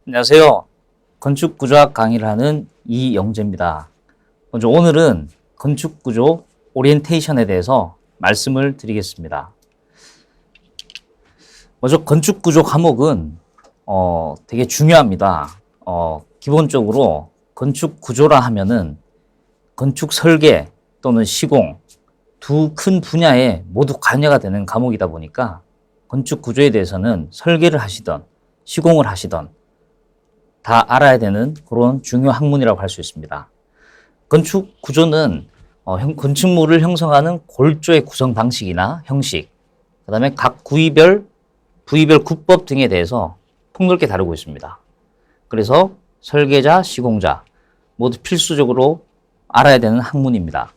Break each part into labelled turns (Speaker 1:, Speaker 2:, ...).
Speaker 1: 안녕하세요. 건축구조학 강의를 하는 이영재입니다. 먼저 오늘은 건축구조 오리엔테이션에 대해서 말씀을 드리겠습니다. 먼저 건축구조 과목은 되게 중요합니다. 기본적으로 건축구조라 하면은 건축 설계 또는 시공 두 큰 분야에 모두 관여가 되는 과목이다 보니까 건축구조에 대해서는 설계를 하시던 시공을 하시던 다 알아야 되는 그런 중요 학문이라고 할 수 있습니다. 건축 구조는 건축물을 형성하는 골조의 구성 방식이나 형식, 그 다음에 각 부위별 구법 등에 대해서 폭넓게 다루고 있습니다. 그래서 설계자, 시공자 모두 필수적으로 알아야 되는 학문입니다.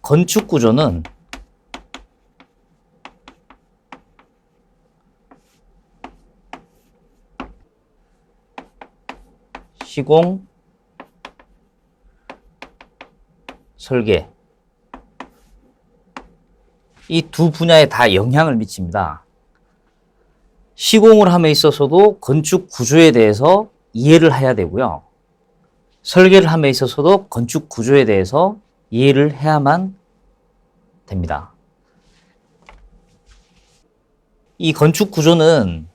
Speaker 1: 건축 구조는 시공, 설계 이 두 분야에 다 영향을 미칩니다. 시공을 함에 있어서도 건축 구조에 대해서 이해를 해야 되고요. 설계를 함에 있어서도 건축 구조에 대해서 이해를 해야만 됩니다. 이 건축 구조는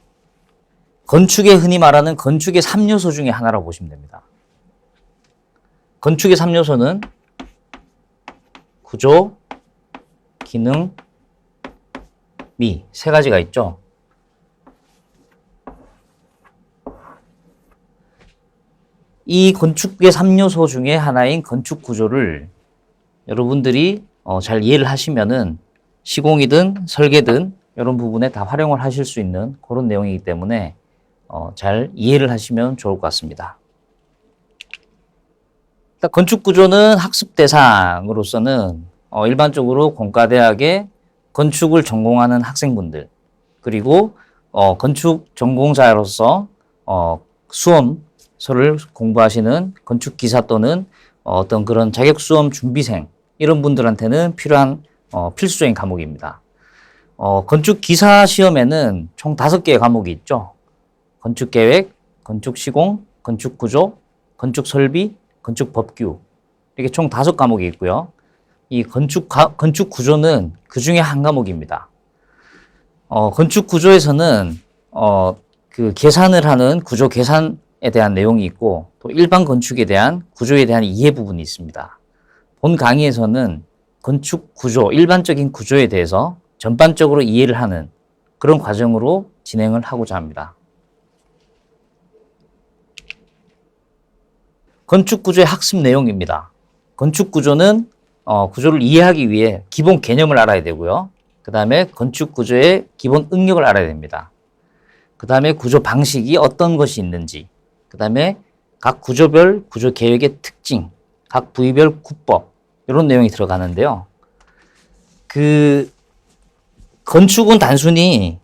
Speaker 1: 건축에 흔히 말하는 건축의 3요소 중에 하나라고 보시면 됩니다. 건축의 3요소는 구조, 기능, 미 세 가지가 있죠. 이 건축의 3요소 중에 하나인 건축 구조를 여러분들이 잘 이해를 하시면은 시공이든 설계든 이런 부분에 다 활용을 하실 수 있는 그런 내용이기 때문에 잘 이해를 하시면 좋을 것 같습니다. 건축 구조는 학습 대상으로서는 일반적으로 공과대학의 건축을 전공하는 학생분들 그리고 건축 전공자로서 수험서를 공부하시는 건축 기사 또는 어떤 그런 자격 수험 준비생 이런 분들한테는 필요한 필수적인 과목입니다. 건축 기사 시험에는 총 5개의 과목이 있죠. 건축 계획, 건축 시공, 건축 구조, 건축 설비, 건축 법규 이렇게 총 5과목이 있고요. 이 건축 구조는 그 중에 한 과목입니다. 건축 구조에서는 그 계산을 하는 구조 계산에 대한 내용이 있고 또 일반 건축에 대한 구조에 대한 이해 부분이 있습니다. 본 강의에서는 건축 구조, 일반적인 구조에 대해서 전반적으로 이해를 하는 그런 과정으로 진행을 하고자 합니다. 건축 구조의 학습 내용입니다. 건축 구조는 구조를 이해하기 위해 기본 개념을 알아야 되고요. 그 다음에 건축 구조의 기본 응력을 알아야 됩니다. 그 다음에 구조 방식이 어떤 것이 있는지, 그 다음에 각 구조별 구조 계획의 특징, 각 부위별 구법 이런 내용이 들어가는데요. 건축은 단순히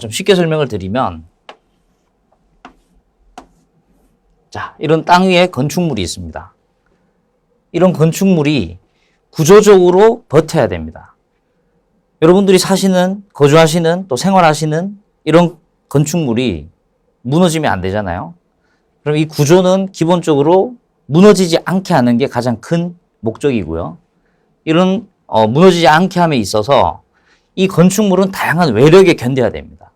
Speaker 1: 좀 쉽게 설명을 드리면 자, 이런 땅 위에 건축물이 있습니다. 이런 건축물이 구조적으로 버텨야 됩니다. 여러분들이 사시는, 거주하시는, 또 생활하시는 이런 건축물이 무너지면 안 되잖아요. 그럼 이 구조는 기본적으로 무너지지 않게 하는 게 가장 큰 목적이고요. 이런 무너지지 않게 함에 있어서 이 건축물은 다양한 외력에 견뎌야 됩니다.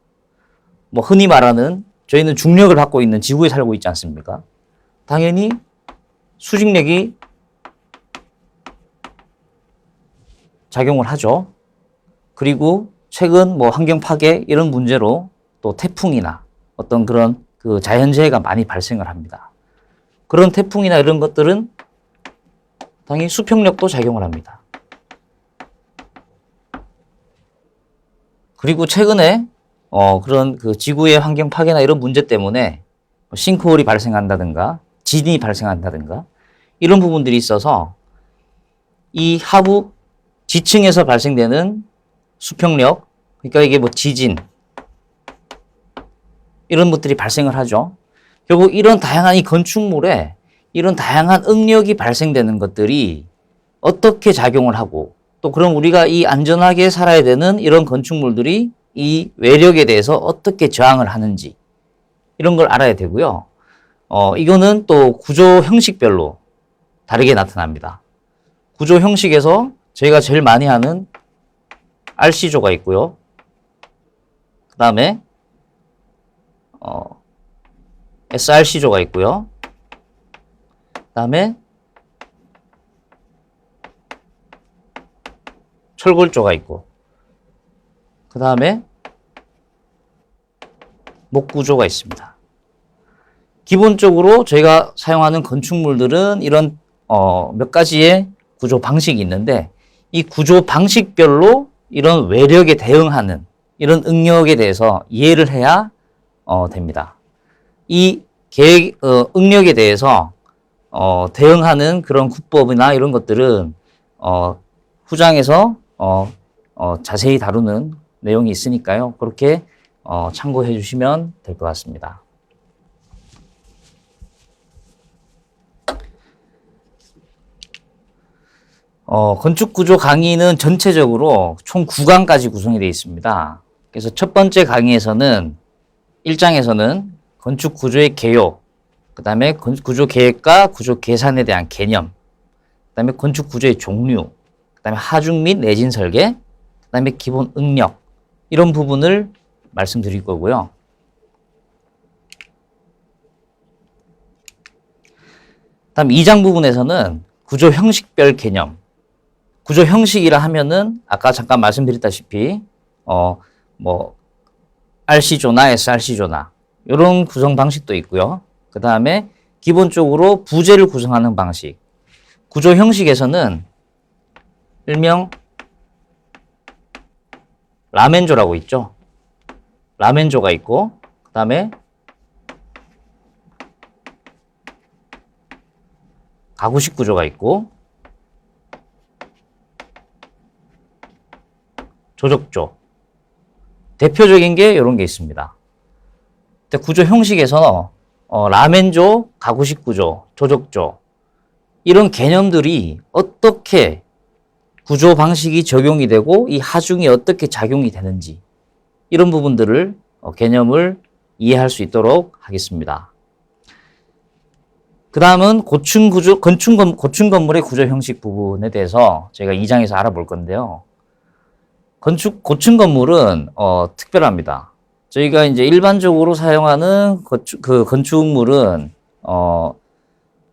Speaker 1: 뭐 흔히 말하는 저희는 중력을 받고 있는 지구에 살고 있지 않습니까? 당연히 수직력이 작용을 하죠. 그리고 최근 뭐 환경 파괴 이런 문제로 또 태풍이나 어떤 그런 그 자연재해가 많이 발생을 합니다. 그런 태풍이나 이런 것들은 당연히 수평력도 작용을 합니다. 그리고 최근에 그런 그 지구의 환경 파괴나 이런 문제 때문에 싱크홀이 발생한다든가 지진이 발생한다든가 이런 부분들이 있어서 이 하부 지층에서 발생되는 수평력, 그러니까 이게 뭐 지진 이런 것들이 발생을 하죠. 결국 이런 다양한 이 건축물에 이런 다양한 응력이 발생되는 것들이 어떻게 작용을 하고 또 그럼 우리가 이 안전하게 살아야 되는 이런 건축물들이 이 외력에 대해서 어떻게 저항을 하는지 이런 걸 알아야 되고요. 이거는 또 구조 형식별로 다르게 나타납니다. 구조 형식에서 저희가 제일 많이 하는 RC조가 있고요. 그 다음에 SRC조가 있고요. 그 다음에 철골조가 있고, 그 다음에 목구조가 있습니다. 기본적으로 저희가 사용하는 건축물들은 이런 몇 가지의 구조 방식이 있는데, 이 구조 방식별로 이런 외력에 대응하는 이런 응력에 대해서 이해를 해야 됩니다. 이 응력에 대해서 대응하는 그런 구법이나 이런 것들은 후장에서 자세히 다루는 내용이 있으니까요. 그렇게 참고해 주시면 될 것 같습니다. 건축구조 강의는 전체적으로 총 9강까지 구성이 되어 있습니다. 그래서 첫 번째 강의에서는 1장에서는 건축구조의 개요, 그 다음에 구조 계획과 구조 계산에 대한 개념, 그 다음에 건축구조의 종류, 그 다음에 하중 및 내진 설계, 그 다음에 기본 응력, 이런 부분을 말씀드릴 거고요. 다음 2장 부분에서는 구조 형식별 개념, 구조 형식이라 하면은 아까 잠깐 말씀드렸다시피 RC조나 SRC조나 이런 구성 방식도 있고요. 그 다음에 기본적으로 부재를 구성하는 방식, 구조 형식에서는 일명 라멘조라고 있죠. 라멘조가 있고, 그 다음에 가구식 구조가 있고, 조적조. 대표적인 게 이런 게 있습니다. 구조 형식에서 라멘조, 가구식 구조, 조적조, 이런 개념들이 어떻게 구조 방식이 적용이 되고 이 하중이 어떻게 작용이 되는지, 이런 부분들을 개념을 이해할 수 있도록 하겠습니다. 그 다음은 고층 건물의 구조 형식 부분에 대해서 제가 2장에서 알아볼 건데요. 고층 건물은 특별합니다. 저희가 이제 일반적으로 사용하는 건축물은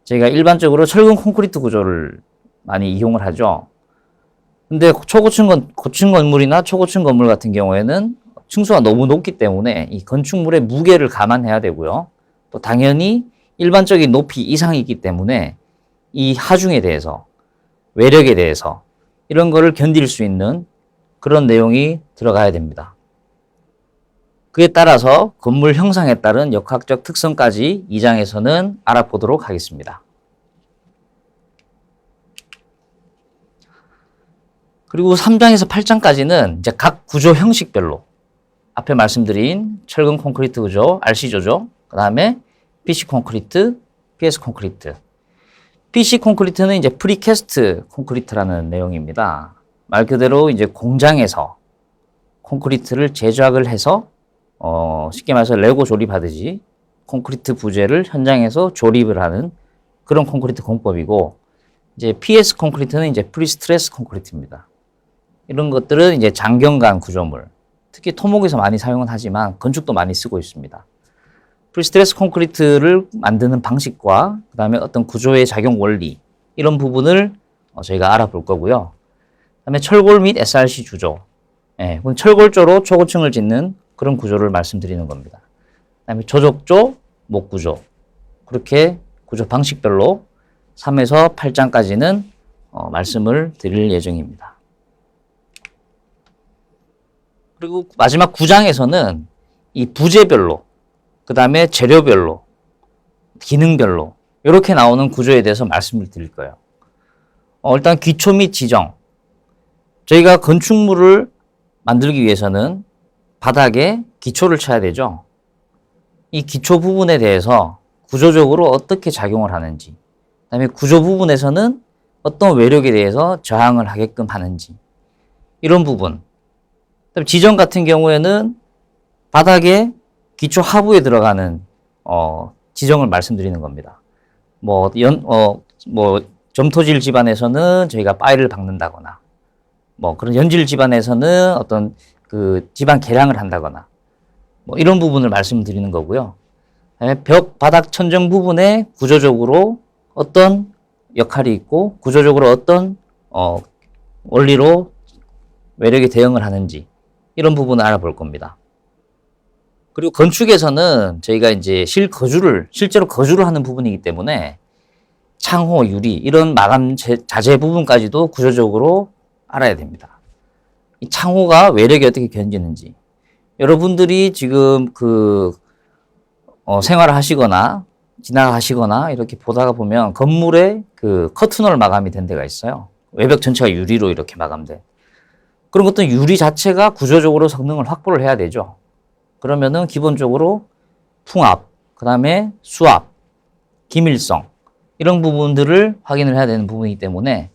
Speaker 1: 저희가 일반적으로 철근 콘크리트 구조를 많이 이용을 하죠. 근데 고층 건물이나 초고층 건물 같은 경우에는 층수가 너무 높기 때문에 이 건축물의 무게를 감안해야 되고요. 또 당연히 일반적인 높이 이상이기 때문에 이 하중에 대해서, 외력에 대해서 이런 거를 견딜 수 있는 그런 내용이 들어가야 됩니다. 그에 따라서 건물 형상에 따른 역학적 특성까지 2장에서는 알아보도록 하겠습니다. 그리고 3장에서 8장까지는 이제 각 구조 형식별로 앞에 말씀드린 철근 콘크리트 구조, RC조죠. 그 다음에 PC 콘크리트, PS 콘크리트. PC 콘크리트는 이제 프리캐스트 콘크리트라는 내용입니다. 말 그대로 이제 공장에서 콘크리트를 제작을 해서 쉽게 말해서 레고 조립하듯이 콘크리트 부재를 현장에서 조립을 하는 그런 콘크리트 공법이고, 이제 PS 콘크리트는 이제 프리스트레스 콘크리트입니다. 이런 것들은 이제 장경관 구조물, 특히 토목에서 많이 사용은 하지만 건축도 많이 쓰고 있습니다. 프리스트레스 콘크리트를 만드는 방식과 그 다음에 어떤 구조의 작용 원리, 이런 부분을 저희가 알아볼 거고요. 그 다음에 철골 및 SRC 구조, 철골조로 초고층을 짓는 그런 구조를 말씀드리는 겁니다. 그 다음에 조적조, 목구조, 그렇게 구조 방식별로 3에서 8장까지는 말씀을 드릴 예정입니다. 그리고 마지막 9장에서는 이 부재별로, 그 다음에 재료별로, 기능별로 이렇게 나오는 구조에 대해서 말씀을 드릴 거예요. 일단 기초 및 지정. 저희가 건축물을 만들기 위해서는 바닥에 기초를 쳐야 되죠. 이 기초 부분에 대해서 구조적으로 어떻게 작용을 하는지, 그 다음에 구조 부분에서는 어떤 외력에 대해서 저항을 하게끔 하는지, 이런 부분. 그다음에 지정 같은 경우에는 바닥에 기초 하부에 들어가는 지정을 말씀드리는 겁니다. 뭐 점토질 집안에서는 저희가 파일을 박는다거나, 뭐 그런 연질 집안에서는 어떤 그 집안 개량을 한다거나, 뭐 이런 부분을 말씀드리는 거고요. 벽, 바닥, 천정 부분에 구조적으로 어떤 역할이 있고, 구조적으로 어떤 원리로 외력에 대응을 하는지, 이런 부분을 알아볼 겁니다. 그리고 건축에서는 저희가 이제 실제로 거주를 하는 부분이기 때문에 창호, 유리, 이런 마감 자재 부분까지도 구조적으로 알아야 됩니다. 이 창호가 외력이 어떻게 견디는지. 여러분들이 지금 생활을 하시거나 지나가시거나 이렇게 보다가 보면 건물에 그 커튼홀 마감이 된 데가 있어요. 외벽 전체가 유리로 이렇게 마감돼. 그런 것도 유리 자체가 구조적으로 성능을 확보를 해야 되죠. 그러면은 기본적으로 풍압, 그 다음에 수압, 기밀성, 이런 부분들을 확인을 해야 되는 부분이기 때문에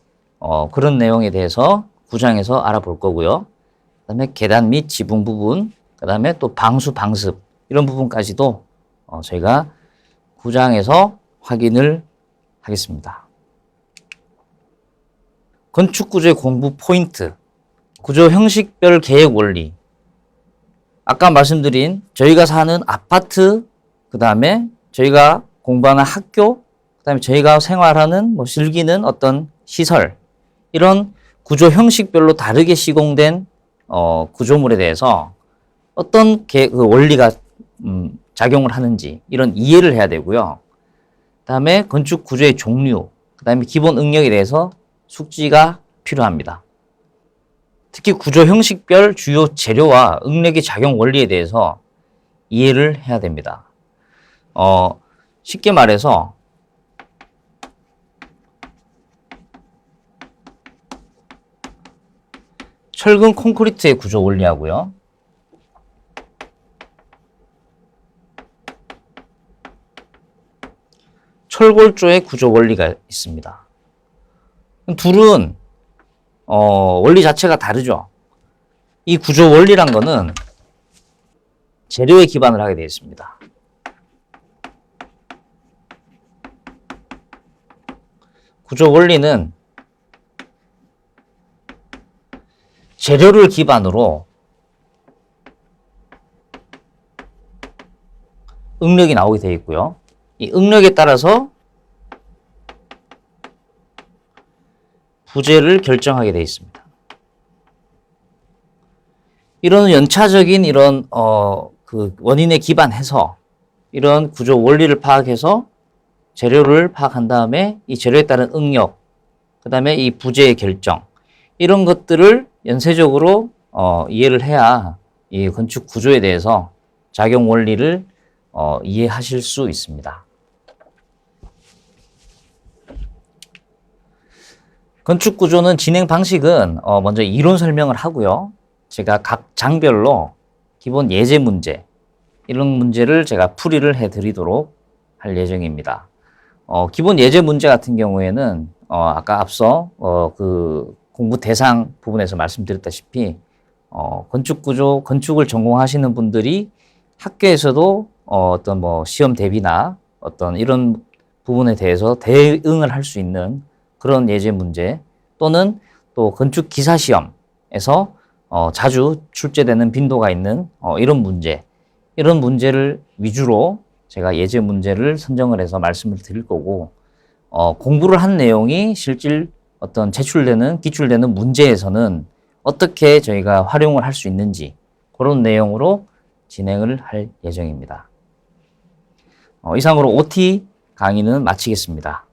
Speaker 1: 그런 내용에 대해서 구장에서 알아볼 거고요. 그 다음에 계단 및 지붕 부분, 그 다음에 또 방수, 방습, 이런 부분까지도 저희가 구장에서 확인을 하겠습니다. 건축구조의 공부 포인트, 구조 형식별 계획 원리. 아까 말씀드린 저희가 사는 아파트, 그 다음에 저희가 공부하는 학교, 그 다음에 저희가 생활하는 즐기는 어떤 시설, 이런 구조 형식별로 다르게 시공된 구조물에 대해서 어떤 그 원리가 작용을 하는지, 이런 이해를 해야 되고요. 그 다음에 건축 구조의 종류, 그 다음에 기본 능력에 대해서 숙지가 필요합니다. 특히 구조 형식별 주요 재료와 응력의 작용 원리에 대해서 이해를 해야 됩니다. 쉽게 말해서 철근 콘크리트의 구조 원리하고요. 철골조의 구조 원리가 있습니다. 둘은 원리 자체가 다르죠. 이 구조 원리란 거는 재료에 기반을 하게 되어 있습니다. 구조 원리는 재료를 기반으로 응력이 나오게 되어 있고요. 이 응력에 따라서 부재를 결정하게 되어 있습니다. 이런 연차적인 이런 그 원인에 기반해서 이런 구조 원리를 파악해서 재료를 파악한 다음에 이 재료에 따른 응력, 그 다음에 이 부재의 결정, 이런 것들을 연쇄적으로 이해를 해야 이 건축 구조에 대해서 작용 원리를 이해하실 수 있습니다. 건축 구조는 진행 방식은 먼저 이론 설명을 하고요. 제가 각 장별로 기본 예제 문제, 이런 문제를 제가 풀이를 해드리도록 할 예정입니다. 기본 예제 문제 같은 경우에는 아까 앞서 그 공부 대상 부분에서 말씀드렸다시피 건축 구조, 건축을 전공하시는 분들이 학교에서도 어떤 시험 대비나 어떤 이런 부분에 대해서 대응을 할 수 있는 그런 예제 문제, 또는 또 건축 기사 시험에서 자주 출제되는 빈도가 있는 이런 문제, 이런 문제를 위주로 제가 예제 문제를 선정을 해서 말씀을 드릴 거고, 공부를 한 내용이 실질 어떤 기출되는 문제에서는 어떻게 저희가 활용을 할 수 있는지, 그런 내용으로 진행을 할 예정입니다. 이상으로 OT 강의는 마치겠습니다.